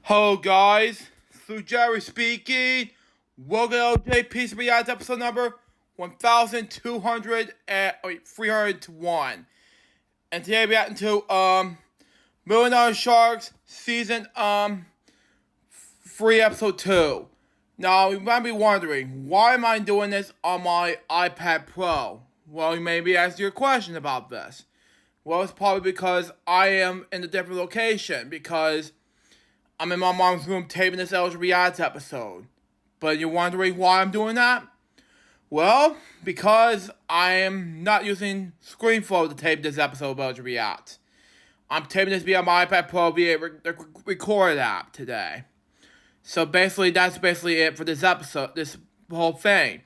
Hello guys, Sue Jerry speaking. Welcome to LJPCBM episode number 301. And today we're at to Million Dollar Sharks season 3 episode 2. Now you might be wondering, why am I doing this on my iPad Pro? Well, you may be asking your question about this. Well, it's probably because I am in a different location, because I'm in my mom's room taping this LJPCBM episode. But you're wondering why I'm doing that? Well, because I am not using ScreenFlow to tape this episode of LJPCBM. I'm taping this via my iPad Pro via Record app today. So that's basically it for this episode, this whole thing.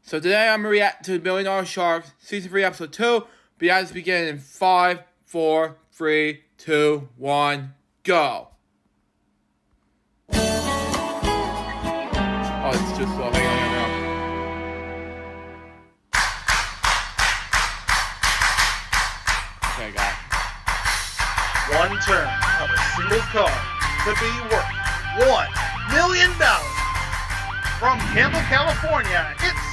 So today I'm reacting to Million Dollar Sharks Season 3 Episode 2. Let's begin in 5, 4, 3, 2, 1, go. Oh, it's too slow. Hang on. Okay, got it. One turn of a single car could be worth $1 million. From Campbell, California, it's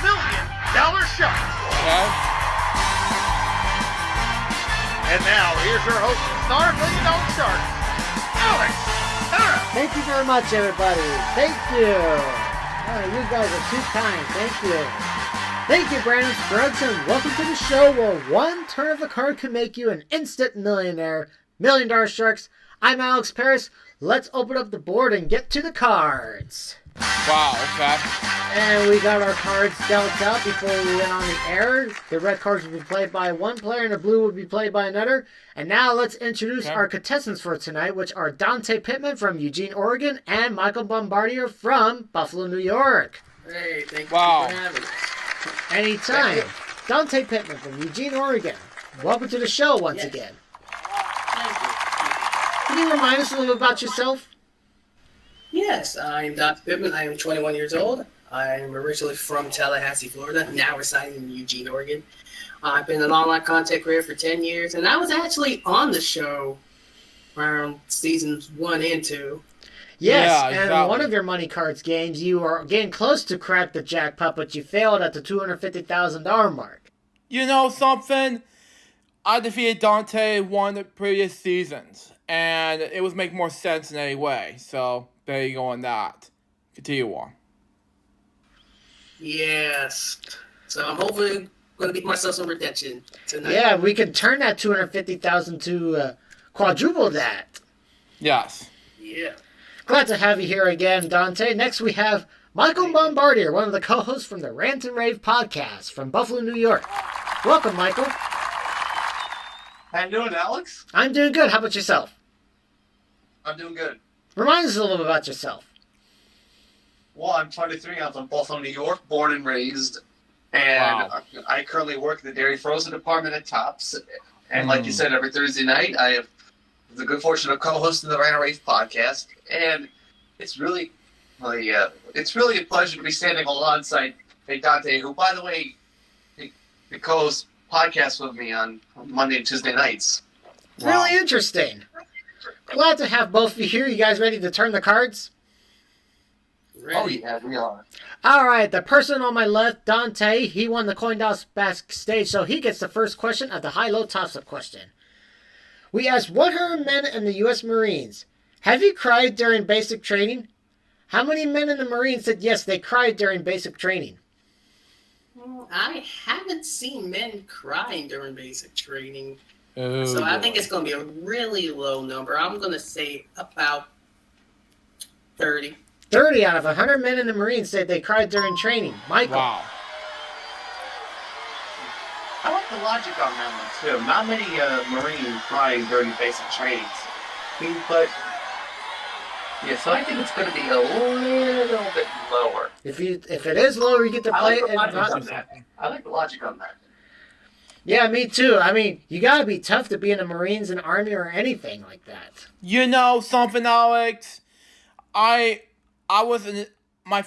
Million Dollar Sharks. Okay. And now, here's your host, star of Million Dollar Sharks, Alex. Thank you very much, everybody. Thank you. You guys are too kind. Thank you. Thank you, Brandon Scruggs, and welcome to the show where one turn of the card can make you an instant millionaire. Million Dollar Sharks. I'm Alex Paris. Let's open up the board and get to the cards. Wow, okay. And we got our cards dealt out before we went on the air. The red cards will be played by one player and the blue will be played by another. And now let's introduce our contestants for tonight, which are Dante Pittman from Eugene, Oregon, and Michael Bombardier from Buffalo, New York. Hey, thank you Wow. for having us. Anytime. Dante Pittman from Eugene, Oregon. Welcome to the show once again. Thank you. Can you remind us a little about yourself? Yes, I'm Dr. Pittman. I am 21 years old. I'm originally from Tallahassee, Florida, now residing in Eugene, Oregon. I've been an online content creator for 10 years, and I was actually on the show around seasons 1 and 2. Yes, Yeah, and exactly. in one of your money cards games, you are getting close to crack the jackpot, but you failed at the $250,000 mark. You know something? I defeated Dante in one of the previous seasons, and it was making more sense in any way. So there you go on that. Continue on. Yes. So I'm hopefully going to get myself some redemption tonight. Yeah, we could turn that $250,000 to quadruple that. Yes. Yeah. Glad to have you here again, Dante. Next we have Michael Bombardier, one of the co-hosts from the Rant and Rave podcast from Buffalo, New York. Welcome, Michael. How you doing, Alex? I'm doing good. How about yourself? I'm doing good. Remind us a little bit about yourself. Well, I'm 23. I'm from Buffalo, New York, born and raised. And Wow. I currently work in the dairy frozen department at Tops. And like you said, every Thursday night, I have the good fortune of co-hosting the Rant and Rave podcast. And it's really a pleasure to be standing alongside Dante, who, by the way, he co-hosts podcasts with me on Monday and Tuesday nights. Wow. Really interesting. Glad to have both of you here. You guys ready to turn the cards? Ready. Oh, yeah, we are. All right, the person on my left, Dante, he won the coin toss backstage, so he gets the first question of the high-low toss-up question. We asked 100 men in the U.S. Marines, have you cried during basic training? How many men in the Marines said yes, they cried during basic training? I haven't seen men crying during basic training. Oh, So I boy. think it's going to be a really low number. I'm going to say about 30. 30 out of 100 men in the Marines said they cried during training. Michael. Wow. I like the logic on that one too. Not many Marines crying during basic trainings. But yeah, so I think it's going to be a little bit lower. If it is lower, you get to I play like the it. logic Not- on that. I like the logic on that. Yeah, me too. I mean, you gotta be tough to be in the Marines and Army or anything like that. You know something, Alex? I was in my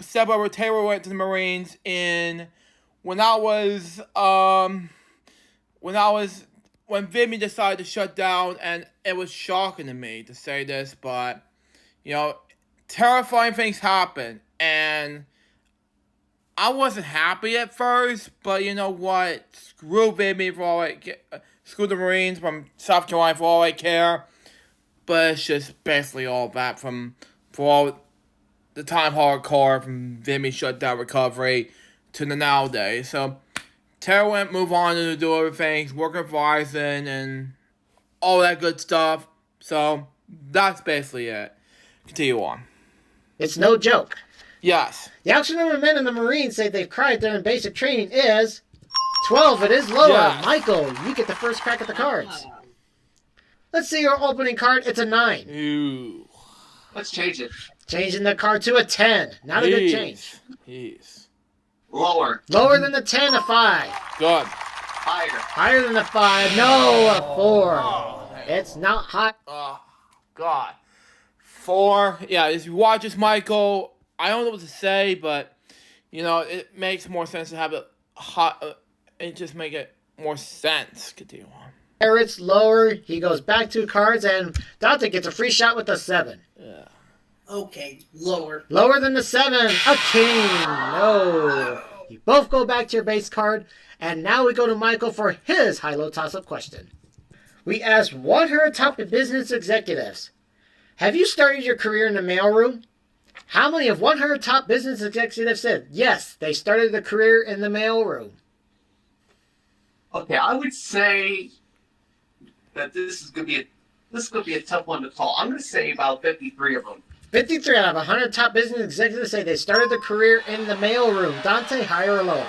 stepbrother Taylor went to the Marines when I was when Vimy decided to shut down, and it was shocking to me to say this, but, terrifying things happen, and I wasn't happy at first, but you know what? Screw Vimy for all screw the Marines from South Carolina for all I care, but it's just basically all that for all the time hardcore from Vimy shutdown recovery to the nowadays. So Terra went move on to do other things, work at Verizon and all that good stuff. So that's basically it. Continue on. It's no joke. Yes. The actual number of men in the Marines say they've cried during basic training is 12. It is lower. Yes. Michael, you get the first crack at the cards. Let's see your opening card. It's a 9. Ooh. Let's change it. Changing the card to a 10. Not a good change. Jeez. Lower. Lower than the 10, a 5. Good. Higher. Higher than the 5. No, a 4. Oh, It's not high. oh, God. 4. Yeah, if you watch this, Michael, I don't know what to say, but, it makes more sense to have it hot. It just make it more sense. Continue on. It's lower. He goes back 2 cards, and Dante gets a free shot with a 7. Yeah. Okay, lower. Lower than the 7, a king. No. You both go back to your base card, and now we go to Michael for his high-low toss-up question. We asked 100 top business executives, have you started your career in the mailroom? How many of 100 top business executives said, yes, they started their career in the mailroom? Okay, I would say that this is gonna be a tough one to call. I'm gonna say about 53 of them. 53 out of 100 top business executives say they started their career in the mailroom. Dante, higher or lower?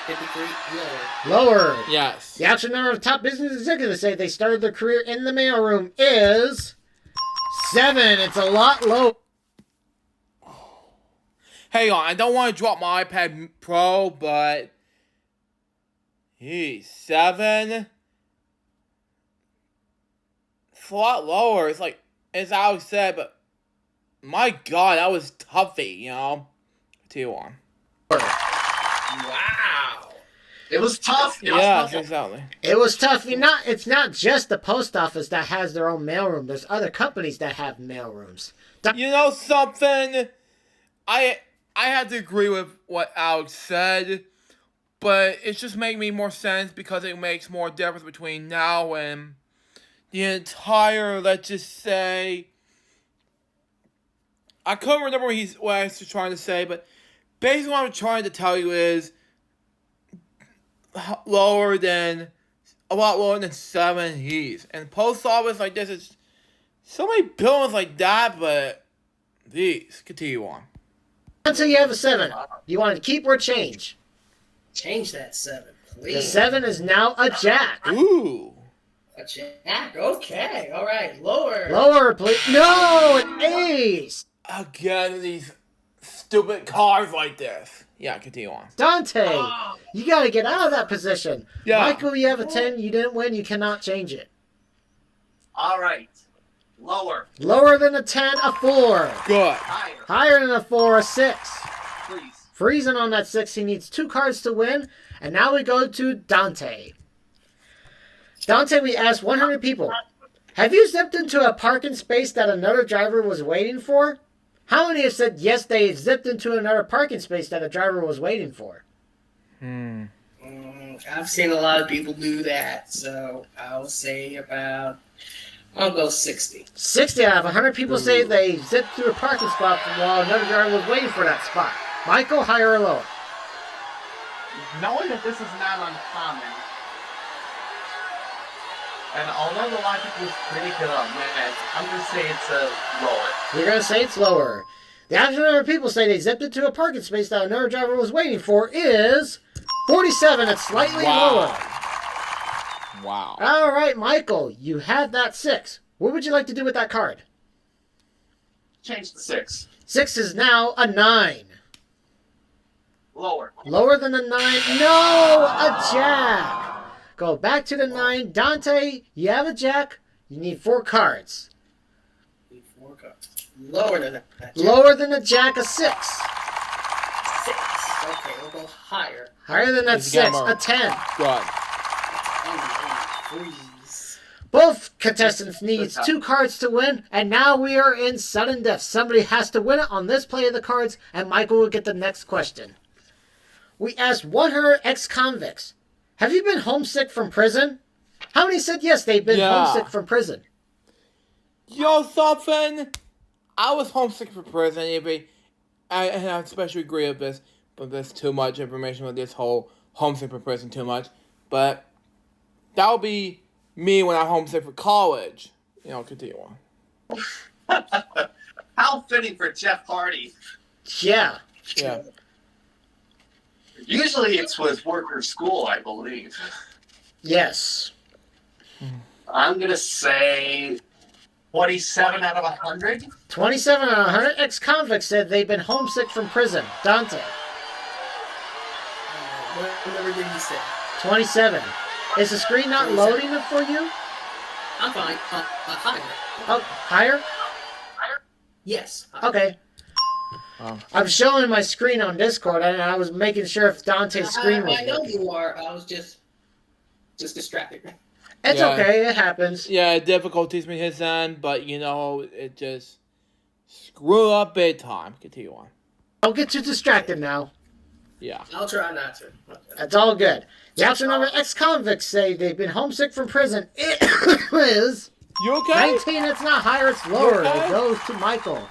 53, lower. Lower. Yes. The actual number of top business executives say they started their career in the mailroom is 7. It's a lot low. Hang on, I don't want to drop my iPad Pro, but 7. It's a lot lower. It's like, as Alex said, but my God, that was toughy, Continue on. Wow. It was tough. Yes, exactly. It was tough. It's not just the post office that has their own mailroom. There's other companies that have mailrooms. You know something? I had to agree with what Alex said, but it's just making me more sense because it makes more difference between now and the entire, let's just say, I couldn't remember what I was trying to say, but basically what I'm trying to tell you is a lot lower than 7 He's. And post office like this is so many buildings like that, but these. Continue on. Until you have a 7. You want to keep or change? Change that 7, please. The 7 is now a jack. Ooh. A jack. Okay. All right. Lower. Lower, please. No, an ace. Again, these stupid cars like this. Yeah, continue on. Dante, Oh. you got to get out of that position. Yeah. Michael, you have a 10. You didn't win. You cannot change it. All right. Lower. Lower than a 10, a 4. Good. Higher. Higher than a 4, a 6. Please. Freezing on that 6. He needs 2 cards to win. And now we go to Dante. Dante, we asked 100 people, have you zipped into a parking space that another driver was waiting for? How many have said yes, they zipped into another parking space that a driver was waiting for? I've seen a lot of people do that, so I'll say I'll go 60. 60 out of 100 people say they zipped through a parking spot while another driver was waiting for that spot. Michael, higher or lower? Knowing that this is not uncommon, and although the logic was pretty good on that, I'm going to say it's lower. You're going to say it's lower. The actual number of people say they zipped into a parking space that another driver was waiting for is 47. It's slightly lower. Wow. All right, Michael, you had that 6. What would you like to do with that card? Change the 6. 6 is now a 9. Lower. Lower than a 9. No, a jack. Go back to the 9. Dante, you have a jack. You need 4 cards. 4 cards. Lower than that. Lower than a jack, a 6. 6. Okay, we'll go higher. Higher than that He's got 6, more. a 10. Good. Freeze. Both contestants needs 2 cards to win, and now we are in sudden death. Somebody has to win it on this play of the cards, and Michael will get the next question. We asked 100 ex-convicts, have you been homesick from prison? How many said yes, they've been homesick from prison? Yo, something. I was homesick from prison. I especially agree with this, but there's too much information with this whole homesick from prison too much. But that would be me when I'm homesick for college. Continue on. How fitting for Jeff Hardy. Yeah. Yeah. Usually it's with work or school, I believe. Yes. I'm going to say 27 out of 100. 27 out of 100 ex-convicts said they've been homesick from prison. Dante. What number did you say? 27. Is the screen not 27. loading it for you? I'm fine. Higher. Oh, higher? Yes. Okay. Oh. I'm showing my screen on Discord, and I was making sure if Dante's screen was I know working. you are. I was just distracted. It's Yeah. okay. It happens. Yeah, difficulties from his end, but it just screw up big time. Continue on. Don't get too distracted now. Yeah. I'll try not to. That's all good. The actual number of ex-convicts say they've been homesick from prison is You okay? 19. It's not higher, it's lower. Okay. It goes to Michael.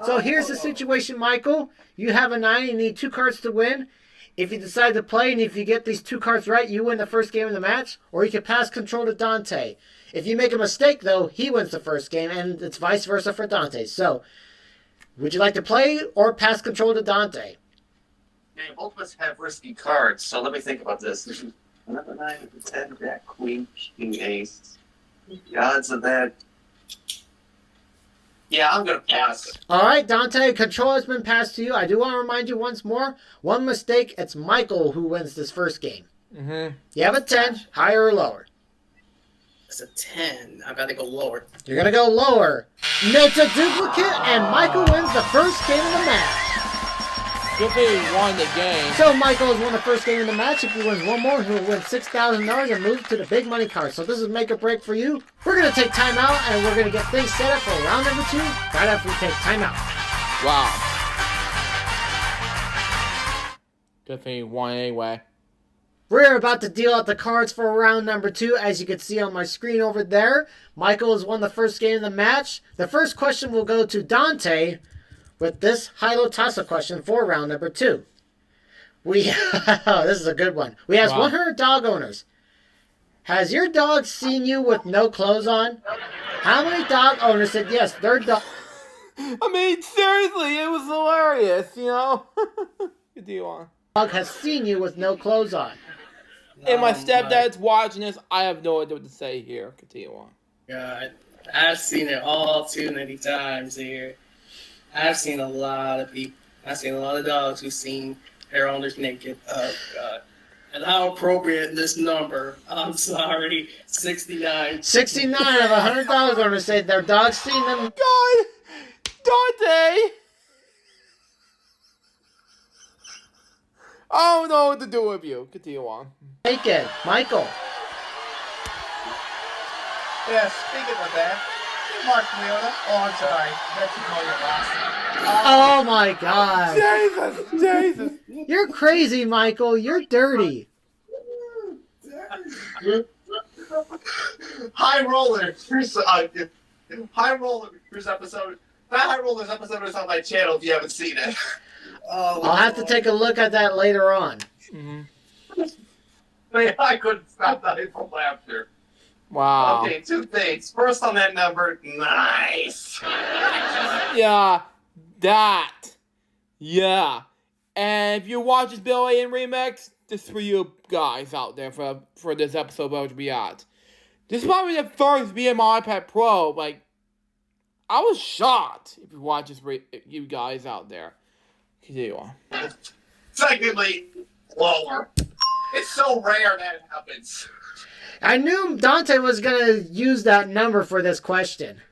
So here's the situation, Michael. You have a 9. You need 2 cards to win. If you decide to play, and if you get these 2 cards right, you win the first game of the match, or you can pass control to Dante. If you make a mistake, though, he wins the first game, and it's vice versa for Dante. So, would you like to play or pass control to Dante? Okay, both of us have risky cards, so let me think about this. Another 9, 10, Jack, Queen, King, Ace. The odds of that. Yeah, I'm going to pass. All right, Dante, control has been passed to you. I do want to remind you once more, one mistake, it's Michael who wins this first game. Mm-hmm. You have a 10, higher or lower? It's a 10. I gotta go lower. You're going to go lower. It's a duplicate, and Michael wins the first game of the match. Good thing he won the game. So Michael has won the first game of the match. If he wins one more, he'll win $6,000 and move to the big money card. So this is make or break for you. We're going to take time out, and we're going to get things set up for round number 2 right after we take time out. Wow. Good thing he won anyway. We're about to deal out the cards for round number 2. As you can see on my screen over there, Michael has won the first game of the match. The first question will go to Dante with this high-low toss-up question for round number 2. This is a good one. We asked 100 dog owners, has your dog seen you with no clothes on? How many dog owners said yes, their dog... I mean, seriously, it was hilarious, Continue on. dog has seen you with no clothes on. And my stepdad's watching this. I have no idea what to say here. Continue on. God, I've seen it all too many times here. I've seen a lot of people. I've seen a lot of dogs who've seen their owners naked. Oh, God. And how appropriate this number. I'm sorry. 69. 69 of 100 dog owners said their dog's seen them. God! Dante! I don't know what to do with you. Continue on. naked. Michael. Yeah, speaking of that, Mark Leona. Oh, I'm sorry. That's you call your last name. Oh my God. Jesus! You're crazy, Michael. You're dirty. High Roller. High Roller's episode. That High Roller's episode is on my channel if you haven't seen it. Oh, I'll have to take a look at that later on. Mm-hmm. I couldn't stop dying from laughter. Wow. Okay, 2 things. First on that number, nice. Yeah, that. Yeah. And if you watch this Bill A. remix, this is for you guys out there for this episode of LJPCBM. This is probably the first BM iPad Pro. Like, I was shocked if you watch this, you guys out there. Continue on. Secondly, lower. It's so rare that it happens. I knew Dante was going to use that number for this question.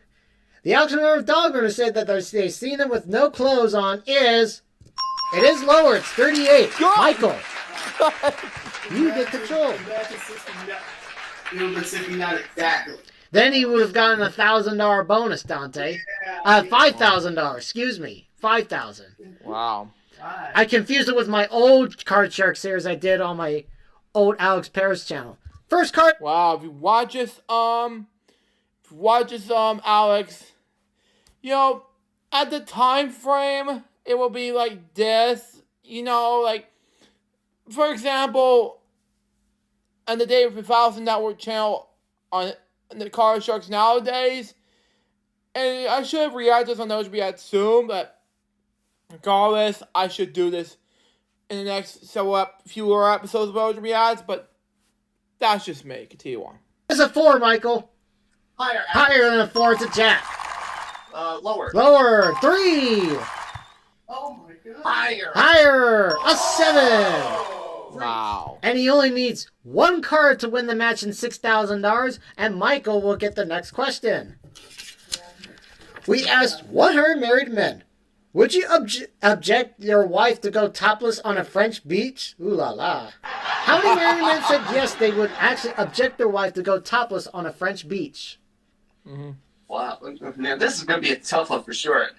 The actual number of dog owners said that they've seen them with no clothes on is... It is lower. It's 38. God. Michael, you get control. Imagine 69. It would have been 69 exactly. Then he would have gotten a $1,000 bonus, Dante. $5,000. Excuse me, 5,000. Wow. I confused it with my old Card Shark series I did on my old Alex Paris channel. First card. Wow. If you watch this, Alex, you know, at the time frame, it will be like this. You know, like, for example, on the David 5000 Network channel on the Card Sharks nowadays, and I should have reacted on those reacts soon, but regardless, I should do this in the next fewer episodes of those reacts, but that's just me. Continue on. It's a 4, Michael. Higher. Higher than a 4, it's a jack. Lower. Lower, 3. Oh my god. Higher. Higher, a 7. Wow. And he only needs one card to win the match in $6,000, and Michael will get the next question. We asked 100 married men, would you object your wife to go topless on a French beach? Ooh la la. How many married men said yes, they would actually object their wife to go topless on a French beach? Mm-hmm. Wow, now this is going to be a tough one for sure,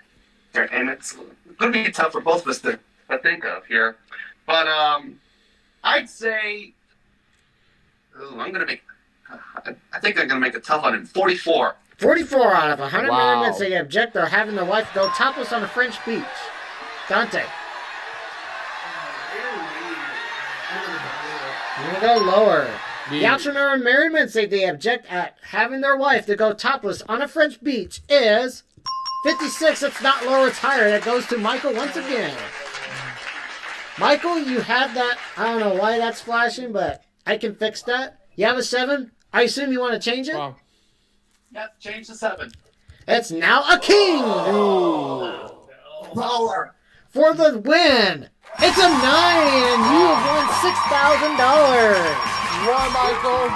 and it's going to be tough for both of us to think of here. But I'd say, I think I'm going to make a tough one in 44. 44 out of 100 Wow. married men say they object to having their wife go topless on a French beach. Dante, you're going to go lower. The option of married men say they object at having their wife to go topless on a French beach is 56. It's not lower, it's higher. That goes to Michael once again. Michael, you have that. I don't know why that's flashing, but I can fix that. You have a 7. I assume you want to change it? Wow. Yep, change to 7. It's now a king. Lower. For the win. It's a 9, and you have won $6,000. Wow, Michael.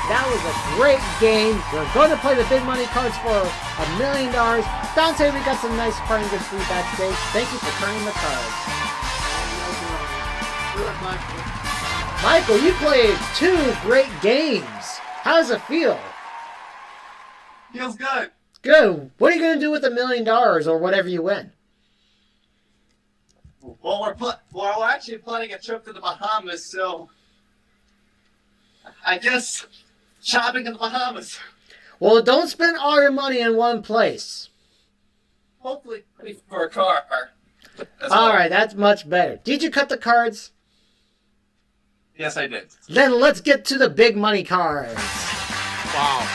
That was a great game. We're going to play the big money cards for $1 million. Dante, we got some nice parting gifts for you backstage. Thank you for turning the cards. Michael, you played 2 great games. How does it feel? Feels good. Good. What are you going to do with $1 million or whatever you win? Well, we're actually planning a trip to the Bahamas, so I guess shopping in the Bahamas. Well, don't spend all your money in one place. Hopefully for a car. All right, that's much better. Did you cut the cards? Yes, I did. Then let's get to the big money cards. Wow.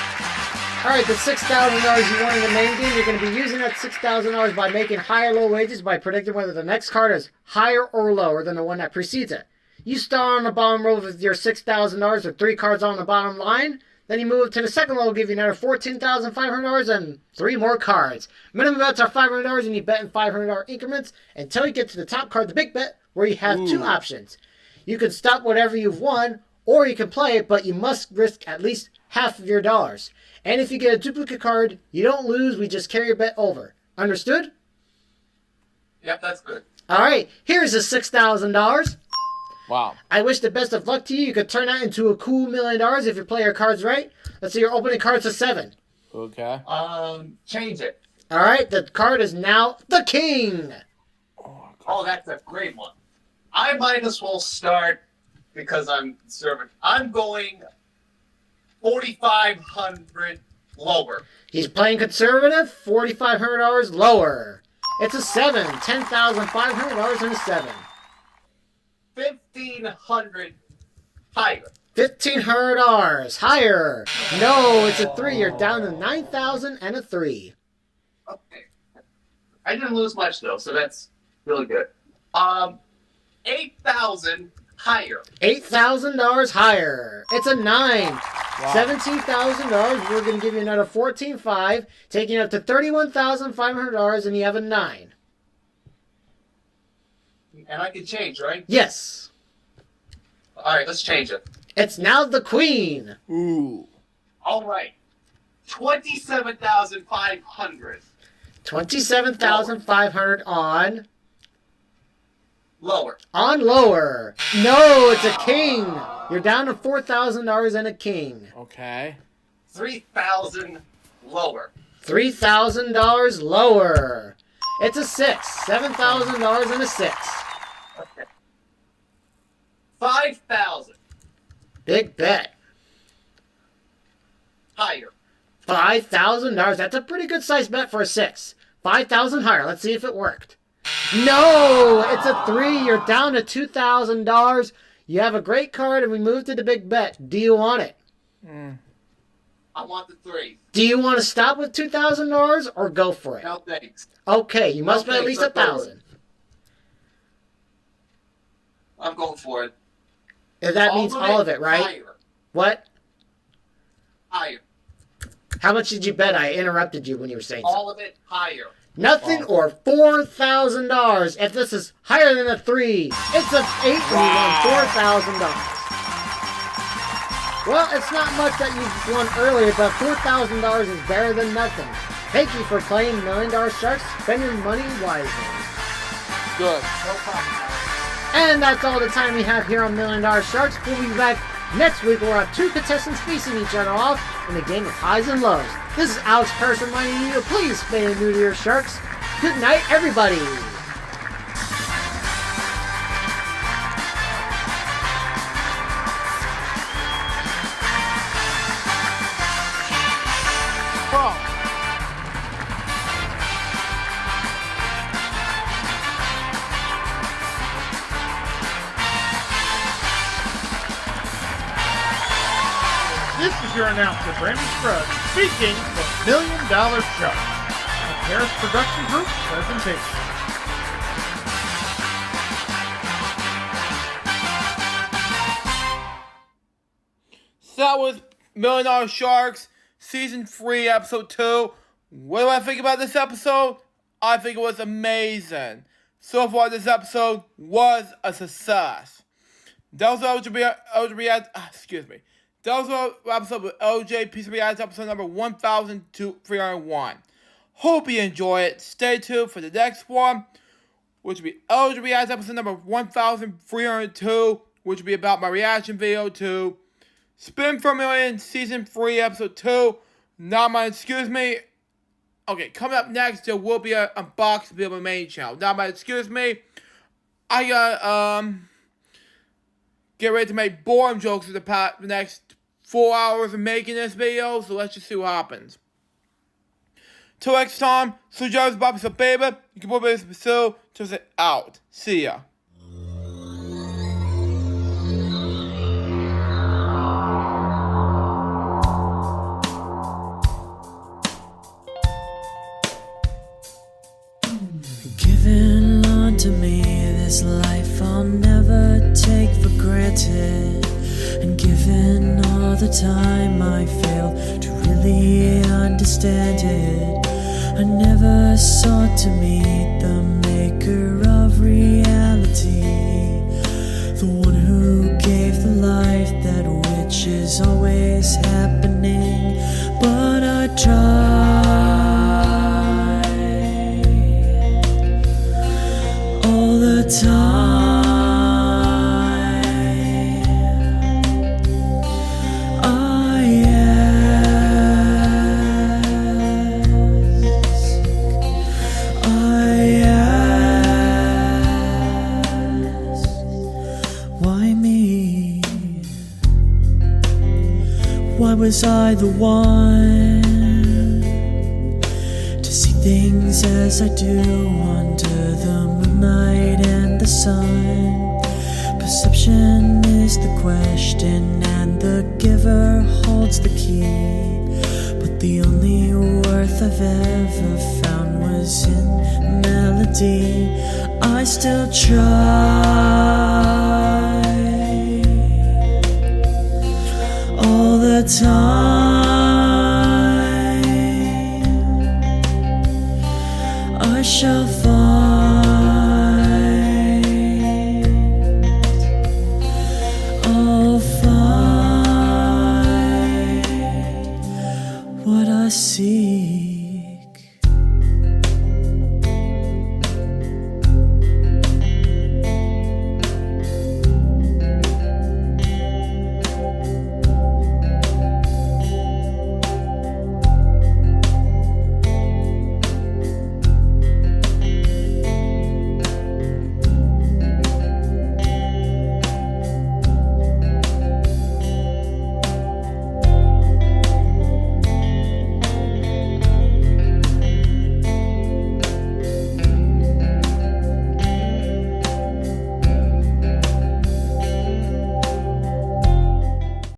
All right, the $6,000 you won in the main game, you're going to be using that $6,000 by making high or low wages by predicting whether the next card is higher or lower than the one that precedes it. You start on the bottom row with your $6,000 with 3 cards on the bottom line. Then you move to the second row, give you another $14,500 and 3 more cards. Minimum bets are $500 and you bet in $500 increments until you get to the top card, the big bet, where you have 2 options. You can stop whatever you've won, or you can play it, but you must risk at least half of your dollars. And if you get a duplicate card, you don't lose, we just carry your bet over. Understood? Yep, that's good. All right, here's the $6,000. Wow. I wish the best of luck to you. You could turn that into a cool $1 million if you play your cards right. Let's see your opening cards to 7. Okay. Change it. All right, the card is now the king. Oh, that's a great one. I might as well start because I'm conservative. I'm going 4,500 lower. He's playing conservative, $4,500 lower. It's a 7, $10,500 and a 7. 1,500 higher. $1,500 higher. No, it's a 3. You're down to 9,000 and a 3. Okay. I didn't lose much though, so that's really good. 8,000 higher. $8,000 higher. It's a 9. Wow. $17,000. We're going to give you another $14,500, taking you up to $31,500, and you have a 9. And I can change, right? Yes. All right, let's change it. It's now the queen. Ooh. All right. 27,500 $27,500 on lower. lower. No, it's a king. You're down to $4,000 and a king. Okay. 3,000 lower. $3,000 lower. It's a 6. $7,000 and a 6. Okay. 5,000 Big bet. higher. $5,000. That's a pretty good size bet for a 6. 5,000 higher. Let's see if it worked. No! It's a 3. You're down to $2,000. You have a great card and we move to the big bet. Do you want it? I want the 3. Do you want to stop with $2,000 or go for it? No thanks. Okay, you must No bet at thanks, least I'm going. 1,000. I'm going for it. If that means all of it, right? Higher. What? Higher. How much did you bet? I interrupted you when you were saying something. All of it higher. Nothing or $4,000. If this is higher than a 3, it's a 8 and you won $4,000. Well, it's not much that you won earlier, but $4,000 is better than nothing. Thank you for playing $1 Million Sharks. Spend your money wisely. Good. No problem. And that's all the time we have here on $1 Million Sharks. We'll be back next week. We'll have 2 contestants facing each other off in a game of highs and lows. This is Alex Person reminding you to please stay new to your Sharks. Good night, everybody. Bro. This is your announcer, Brandon Scruggs, speaking for $1 Million Shark, a Paris Production Group presentation. So that was $1 Million Sharks, Season 3, Episode 2. What do I think about this episode? I think it was amazing. So far, this episode was a success. That was That was our episode with LJPCBM, episode number 1301. Hope you enjoy it. Stay tuned for the next one, which will be LJPCBM, episode number 1302, which will be about my reaction video to Spin for a Million, Season 3, Episode 2. Excuse me. Okay, coming up next, there will be an unboxing video on my main channel. Excuse me. I got, get ready to make boring jokes for the next 4 hours of making this video, so let's just see what happens. Till next time, so Joe's Bobby, so baby, you can put this episode to out. See ya. Given unto me this life I'll never take for granted, and given all the time I failed to really understand it, I never sought to meet the maker of reality, the one who gave the life that which is always happening, but I tried all the time. Why was I the one to see things as I do under the moonlight and the sun? Perception is the question and the giver holds the key, but the only worth I've ever found was in melody. I still try all the time. I shall